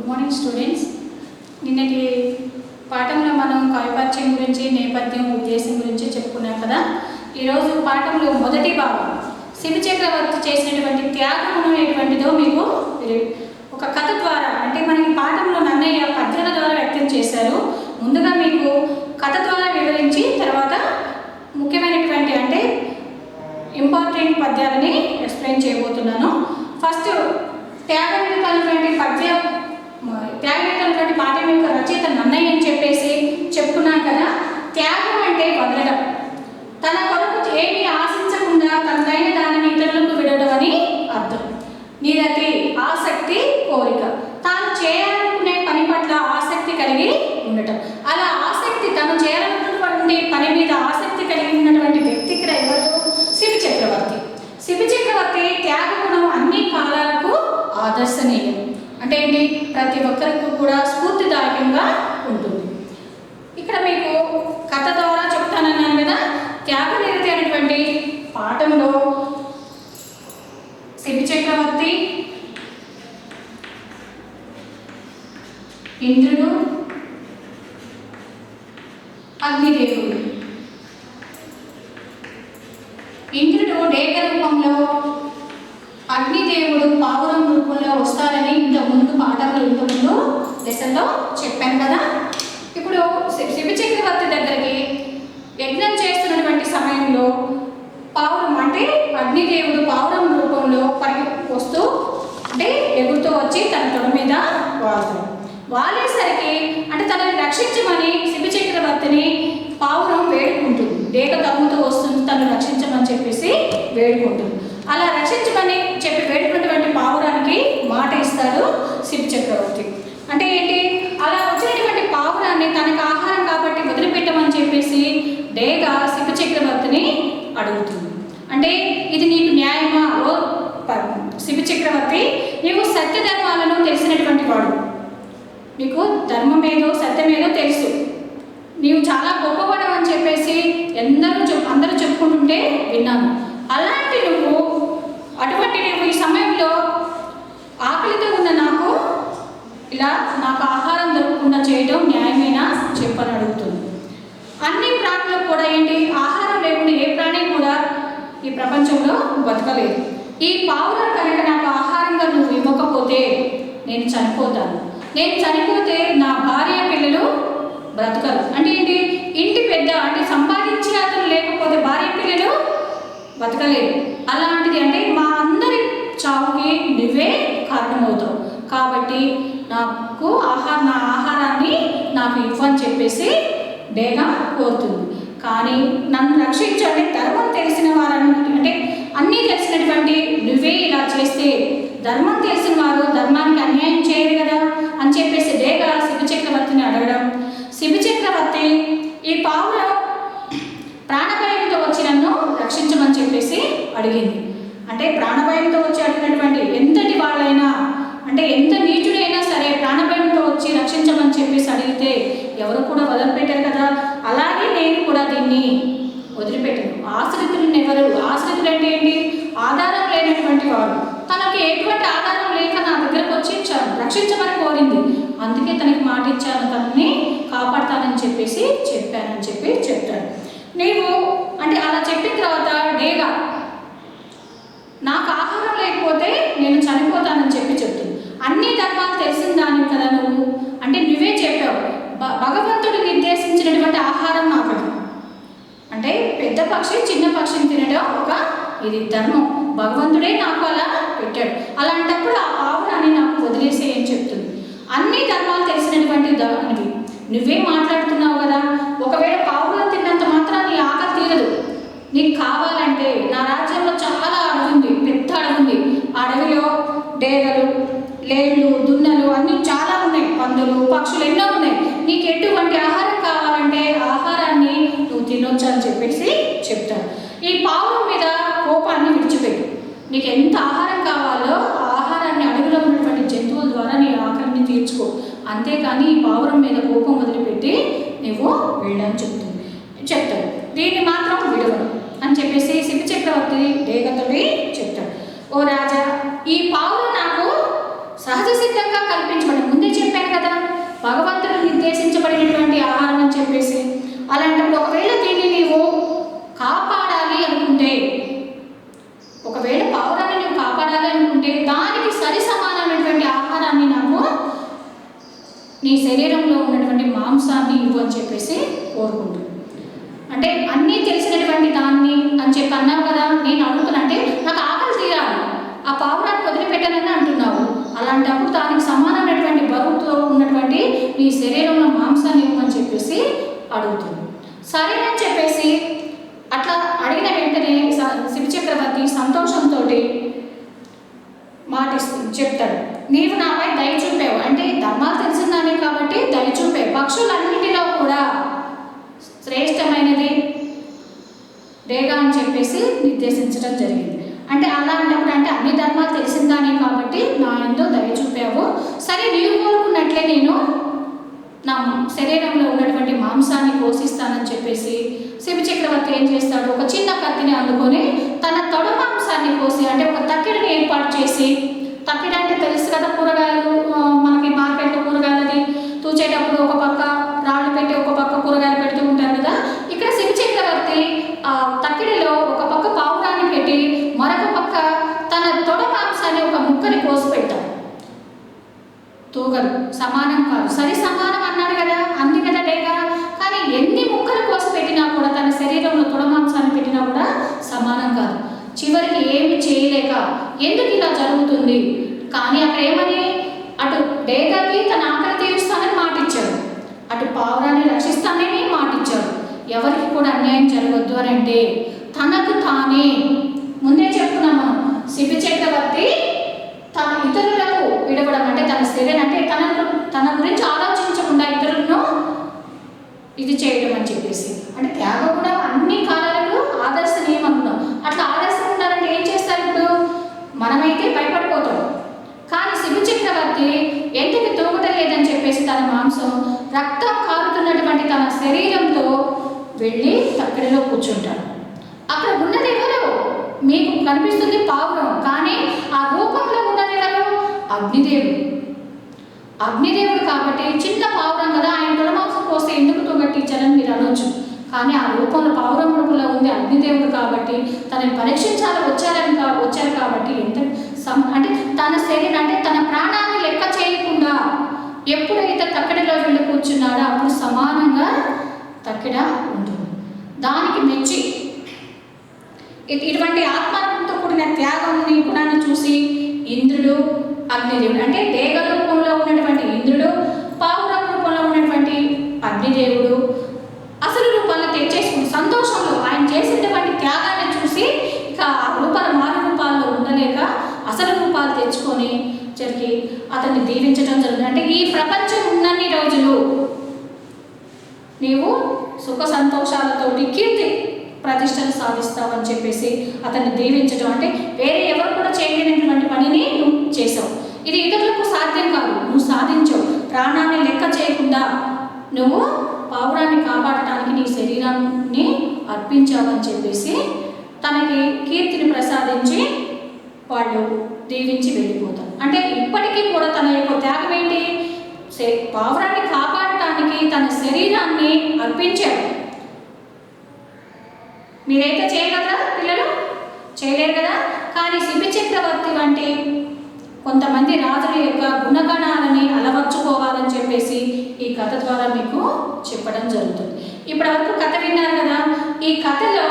Good morning students. నిన్నటి పాఠంలో మనం కావ్యపరిచయం గురించి, నేపథ్యం, ఉద్దేశం గురించి చెప్పుకున్నాం కదా. ఈరోజు పాఠంలో మొదటి భాగం శివ చక్రవర్తి చేసినటువంటి త్యాగం అనేటువంటిదో మీకు ఒక కథ ద్వారా, అంటే మనకి పాఠంలో నన్నయ్య పద్యాల ద్వారా వ్యక్తం చేశారు. ముందుగా మీకు కథ ద్వారా వివరించి తర్వాత ముఖ్యమైనటువంటి అంటే ఇంపార్టెంట్ పద్యాలని ఎక్స్ప్లెయిన్ చేయబోతున్నాను. ఫస్ట్ త్యాగమైనటువంటి పాఠం యొక్క రచయిత నన్నయ్య అని చెప్పేసి చెప్పుకున్నాం కదా. త్యాగం అంటే వదలడం, తన కొరకు ఏమీ ఆశించకుండా తనదైన దానిని ఇతరులకు విడడం అని అర్థం. నిరతి ఆసక్తి, కోరిక, తాను చేయాలనుకునే పని పట్ల ఆసక్తి కలిగి ఉండటం. అలా ఆసక్తి, తను చేయాలనుకున్నటువంటి పని మీద ఆసక్తి కలిగి ఉన్నటువంటి వ్యక్తి ఇక్కడ ఎవరు? శివ చక్రవర్తి. శివ చక్రవర్తి త్యాగ గుణం అన్ని కాలాలకు ఆదర్శనీయం. అంటే ఏంటి? ప్రతి ఒక్కరికి కూడా స్ఫూర్తిదాయకంగా ఉంటుంది. ఇక్కడ మీకు కథ ద్వారా చెప్తానన్నాను కదా. త్యాగనిరతి అనేటువంటి పాఠంలో శివ చక్రవర్తి, ఇంద్రుడు, అగ్నిదేవుడు. ఇంద్రుడు డేగ రూపంలో, అగ్నిదేవుడు పావురం రూపంలో వస్తారని ఇంతకుముందు లెసన్లో చెప్పాను కదా. ఇప్పుడు శివ చక్రవర్తి దగ్గరికి యజ్ఞం చేస్తున్నటువంటి సమయంలో పావురం అంటే అగ్నిదేవుడు పావురం రూపంలో వస్తూ అంటే ఎగురుతూ వచ్చి తన తొడ మీద వాళ్తాడు. వాలేసరికి అంటే తనని రక్షించమని శివ చక్రవర్తిని పావురం వేడుకుంటుంది. డేగ తమ్ముతూ వస్తుంది, తను రక్షించమని చెప్పేసి వేడుకుంటుంది. అలా రక్షించమని చెప్పి వేడుకున్నటువంటి పావురానికి మాట ఇస్తాడు శివ చక్రవర్తి. అంటే ఏంటి? అలా వచ్చినటువంటి పావురాన్ని తనకు ఆహారం కాబట్టి వదిలిపెట్టమని చెప్పేసి డేగ శివ చక్రవర్తిని అడుగుతుంది. అంటే ఇది నీకు న్యాయమా? ఓ శివ చక్రవర్తి, నీవు సత్యధర్మాలను తెలిసినటువంటి వాడు, నీకు ధర్మమేదో సత్యమేదో తెలుసు, నీవు చాలా గొప్పవాడు అని చెప్పేసి అందరూ చెప్పుకుంటుంటే విన్నాను. అలాంటి అటువంటి నువ్వు ఈ సమయంలో ఆకలితో ఉన్న నాకు ఆహారం దొరకకుండా చేయడం న్యాయమేనా చెప్పని అడుగుతుంది. అన్ని ప్రాణులకు కూడా ఏంటి? ఆహారం లేకుండా ఏ ప్రాణి కూడా ఈ ప్రపంచంలో బతకలేదు. ఈ పావురం కనుక నాకు ఆహారంగా నువ్వు ఇవ్వకపోతే నేను చనిపోతాను. నేను చనిపోతే నా భార్య పిల్లలు బ్రతకరు. అంటే ఏంటి? ఇంటి పెద్ద అంటే సంపాదించే అతను లేకపోతే భార్య పిల్లలు బతకలేదు. అలాంటిది అంటే మా అందరి చావుకి నువ్వే కారణమవుతావు, కాబట్టి నా ఆహారాన్ని నాకు ఇవ్వని చెప్పేసి డేగ కోరుతుంది. కానీ నన్ను రక్షించండి, ధర్మం తెలిసిన వారని అంటే అన్నీ తెలిసినటువంటి నువ్వే ఇలా చేస్తే ధర్మం తెలిసిన వారు ధర్మానికి అన్యాయం చేయరు కదా అని చెప్పేసి డేగ శివ చక్రవర్తిని అడగడం. శివ చక్రవర్తి ఈ పావురం ప్రాణభయంతో వచ్చి నన్ను రక్షించమని చెప్పేసి అడిగింది. అంటే ప్రాణభయంతో వచ్చి అడిగినటువంటి ఎంతటి వాళ్ళైనా అంటే ఎంత నీచుడైనా సరే ప్రాణభయంతో వచ్చి రక్షించమని చెప్పేసి అడిగితే ఎవరు కూడా వదిలిపెట్టారు కదా. అలాగే నేను కూడా దీన్ని వదిలిపెట్టాను. ఆశ్రితులను ఎవరు? ఆశ్రితులు అంటే ఏంటి? ఆధారం లేనటువంటి వాడు. తనకి ఎటువంటి ఆధారం లేక నా దగ్గరకు వచ్చి రక్షించమని కోరింది. అందుకే తనకి మాట ఇచ్చాను, తనని కాపాడతానని చెప్పేసి చెప్పానని చెప్పి చెప్తాడు. నీవు అంటే అలా చెప్పిన తర్వాత డేగ నాకు ఆహారం లేకపోతే నేను చనిపోతానని చెప్పి చెప్తుంది. అన్ని ధర్మాలు తెలిసిన దాని కదా నువ్వు, అంటే నువ్వే చెప్పావు భగవంతుడు నిర్దేశించినటువంటి ఆహారం నాకు, అంటే పెద్ద పక్షి చిన్న పక్షిని తినడం ఇది ధర్మం, భగవంతుడే నాకు అలా పెట్టాడు. అలాంటప్పుడు ఆ పావురాన్ని నాకు వదిలేసేయని చెప్తుంది. అన్ని ధర్మాలు తెలిసినటువంటి దానివి నువ్వే మాట్లాడుతున్నావు కదా. ఒకవేళ పావురం తిన్నంత మాత్రం నీ ఆకలి తీరదు. నీకు కావాలంటే నా రాజ్యంలో చాలా అడవి ఉంది, పెద్ద అడవి ఉంది. ఆ అడవిలో డేగలు, లేళ్ళు, దున్నలు అన్నీ చాలా ఉన్నాయి, పందులు, పక్షులు ఎన్నో ఉన్నాయి. నీకు ఎటువంటి ఆహారం కావాలంటే ఆహారాన్ని నువ్వు తినొచ్చు అని చెప్పేసి చెప్తాను. ఈ పావురం మీద కోపాన్ని విడిచిపెట్టు. నీకు ఎంత ఆహారం కావాలో ఆ ఆహారాన్ని అడవిలో ఉన్నటువంటి జంతువుల ద్వారా నీ ఆకలిని తీర్చుకో, అంతేకాని ఈ పావురం మీద కోపం వదిలిపెట్టి నువ్వు వెళ్ళని చెప్తాడు. దీన్ని మాత్రం విడవను అని చెప్పేసి శివ చక్రవర్తి డేగతోటి చెప్తాడు. ఓ రాజా, ఈ పావురం నాకు సహజ సిద్ధంగా కల్పించబడి ముందే భగవంతుడు నిర్దేశించబడినటువంటి ఆహారం అని చెప్పేసి. అలాంటప్పుడు ఒకవేళ దీన్ని నీవు కాపాడాలి అనుకుంటే, ఒకవేళ పావురాన్ని నువ్వు కాపాడాలి అనుకుంటే దానికి సరి సమానమైనటువంటి ఆహారాన్ని నాకు నీ శరీరంలో ఉన్నటువంటి మాంసాన్ని ఇవ్వు అని చెప్పేసి కోరుకుంటుంది. అంటే అన్నీ తెలిసినటువంటి దాన్ని అని చెప్పి అన్నావు కదా, నేను అడుగుతున్నా అంటే నాకు ఆకలి తీరాలి, ఆ పావురాన్ని వదిలిపెట్టానని అంటున్నావు. అలాంటప్పుడు దానికి సమానమైనటువంటి బరువుతో ఉన్నటువంటి నీ శరీరంలో మాంసాన్ని ఇవ్వమని చెప్పేసి అడుగుతుంది. సరేనని చెప్పేసి అట్లా అడిగిన వెంటనే శివచక్రవర్తి సంతోషంతో చెప్తాడు, నీవు నాపై దయ చూపావు, అంటే ధర్మాలు తెలిసిందానే కాబట్టి దయ చూపావు. పక్షులన్నిటిలో కూడా శ్రేష్టమైనది డేగా అని చెప్పేసి నిర్దేశించడం జరిగింది. అంటే అలాంటప్పుడు అంటే అన్ని ధర్మాలు తెలిసిందానే కాబట్టి నా ఎంతో దయ చూపావు. సరే, నీవు కోరుకున్నట్లే నేను నా శరీరంలో ఉన్నటువంటి మాంసాన్ని పోషిస్తానని చెప్పేసి శివచక్రవర్తి ఏం చేస్తాడు, ఒక చిన్న కత్తిని అందుకొని తన తొడ మాంసాన్ని కోసి, అంటే ఒక తక్కెడని ఏర్పాటు చేసి, తక్కెడ అంటే తెలుసు కదా, కూరగాయలు మనకి మార్కెట్లో కూరగాయలది తూచేటప్పుడు ఒక పక్క రాళ్ళు పెట్టి ఒక పక్క కూరగాయలు పెడుతూ ఉంటారు కదా. ఇక్కడ శివచక్రవర్తి ఆ తక్కెడలో ఒక పక్క పావురాన్ని పెట్టి మరొక పక్క తన తొడ మాంసాన్ని ఒక ముక్కని కోసి పెట్టాడు. తూగలు సమానం కాదు, సరి సమానం అన్నాడు కదా, అంది కదా డేగా. కానీ ఎన్ని ముక్కలు కోసి పెట్టినా కూడా తన శరీరంలో తొడ మాంసాన్ని పెట్టినా కూడా సమానం కాదు. చివరికి ఏమి చేయలేక ఎందుకు ఇలా జరుగుతుంది, కానీ అక్కడ ఏమని, అటు డేగాకి తన ఆకలి తీరుస్తానని మాటిచ్చాడు, అటు పావురాన్ని రక్షిస్తానని మాటిచ్చాడు. ఎవరికి కూడా అన్యాయం జరగద్దు అని అంటే తనకు తానే ముందే చెప్పుకున్నాము, శివచక్రవర్తి తన ఇతరులకు విడవడం అంటే తన శరీరం అంటే తన గురించి ఆలోచించకుండా ఇతరులను ఇది చేయడం అని చెప్పేసి. అంటే త్యాగం కూడా అన్ని కాలాలకు ఆదర్శనీయం అనుకున్నాం. అట్లా ఆదర్శం ఉండాలంటే ఏం చేస్తారు, ఇప్పుడు మనమైతే భయపడిపోతాం, కానీ శివచక్రవర్తి ఎందుకు తూగటం లేదని చెప్పేసి తన మాంసం రక్తం కారుతున్నటువంటి తన శరీరంతో వెళ్ళి తక్కెడలో కూర్చుంటాడు. అక్కడ ఉన్నది ఎవరు, మీకు కనిపిస్తుంది పావురం, కానీ ఆ రూపంలో ఉన్నది ఎవరు, అగ్నిదేవుడు. అగ్నిదేవుడు కాబట్టి చిన్న పావురం కదా, ఆయన తొడమాంసం కోస్తే ఎందుకు తూగట్టించారని మీరు అనొచ్చు. కానీ ఆ రూపంలో పావురం రూపంలో ఉంది అగ్నిదేవుడు కాబట్టి తనని పరీక్షించాలి వచ్చారు కాబట్టి ఎంత అంటే తన శరీరం అంటే తన ప్రాణాన్ని లెక్క చేయకుండా ఎప్పుడైతే తక్కెడలో వెళ్ళి కూర్చున్నాడో అప్పుడు సమానంగా తక్కెడ ఉంటుంది. దానికి మెచ్చి ఇటువంటి ఆత్మతో కూడిన త్యాగంని గుణాన్ని చూసి ఇంద్రుడు, అగ్నిదేవుడు అంటే డేగ రూపంలో ఉన్నటువంటి ఇంద్రుడు, పావురం రూపంలో ఉన్నటువంటి అగ్నిదేవుడు అసలు రూపాలను తెచ్చేసుకుని సంతోషంలో ఆయన చేసేటువంటి త్యాగాన్ని చూసి ఇక ఆ రూపాలు మారు రూపాల్లో ఉండలేక అసలు రూపాలు తెచ్చుకొని జరిగి అతన్ని దీవించడం జరుగుతుంది. అంటే ఈ ప్రపంచం ఉన్నన్ని రోజులు నీవు సుఖ సంతోషాలతోటి కీర్తి ప్రతిష్టను సాధిస్తావని చెప్పేసి అతన్ని దీవించడం, అంటే వేరే ఎవరు కూడా చేయలేనటువంటి పనిని నువ్వు చేసావు. ఇది ఇతరులకు సాధ్యం కాదు, నువ్వు సాధించావు. ప్రాణాన్ని లెక్క చేయకుండా నువ్వు పావురాన్ని కాపాడటానికి నీ శరీరాన్ని అర్పించావని చెప్పేసి తనకి కీర్తిని ప్రసాదించి వాళ్ళు దీవించి వెళ్ళిపోతారు. అంటే ఇప్పటికీ కూడా తన యొక్క త్యాగం ఏంటి, పావురాన్ని కాపాడటానికి తన శరీరాన్ని అర్పించాడు. మీరైతే చేయగలరా పిల్లలు? చేయలేరు కదా. కానీ శివచక్రవర్తి వంటి కొంతమంది రాజుల యొక్క గుణగణాలని అలవర్చుకోవాలని చెప్పేసి ఈ కథ ద్వారా మీకు చెప్పడం జరుగుతుంది. ఇప్పటి వరకు కథ విన్నారు కదా. ఈ కథలో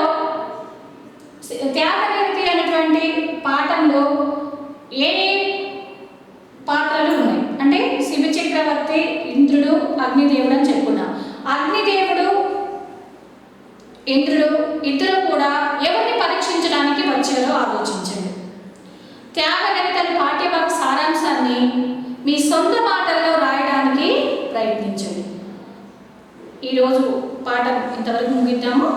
త్యాగనిరతి అనేటువంటి పాఠంలో ఏ పాత్రలు ఉన్నాయి అంటే శివచక్రవర్తి, ఇంద్రుడు, అగ్నిదేవుడు అని చెప్పుకున్నాం. అగ్నిదేవుడు, ఇంద్రుడు ఇద్దరు కూడా ఎవరిని పరీక్షించడానికి వచ్చారో ఆలోచించండి. త్యాగనిరతి పాఠ్యభాగ సారాంశాన్ని మీ సొంత మాటల్లో రాయడానికి ప్రయత్నించండి. ఈరోజు పాఠం ఇంతవరకు ముగిద్దాము.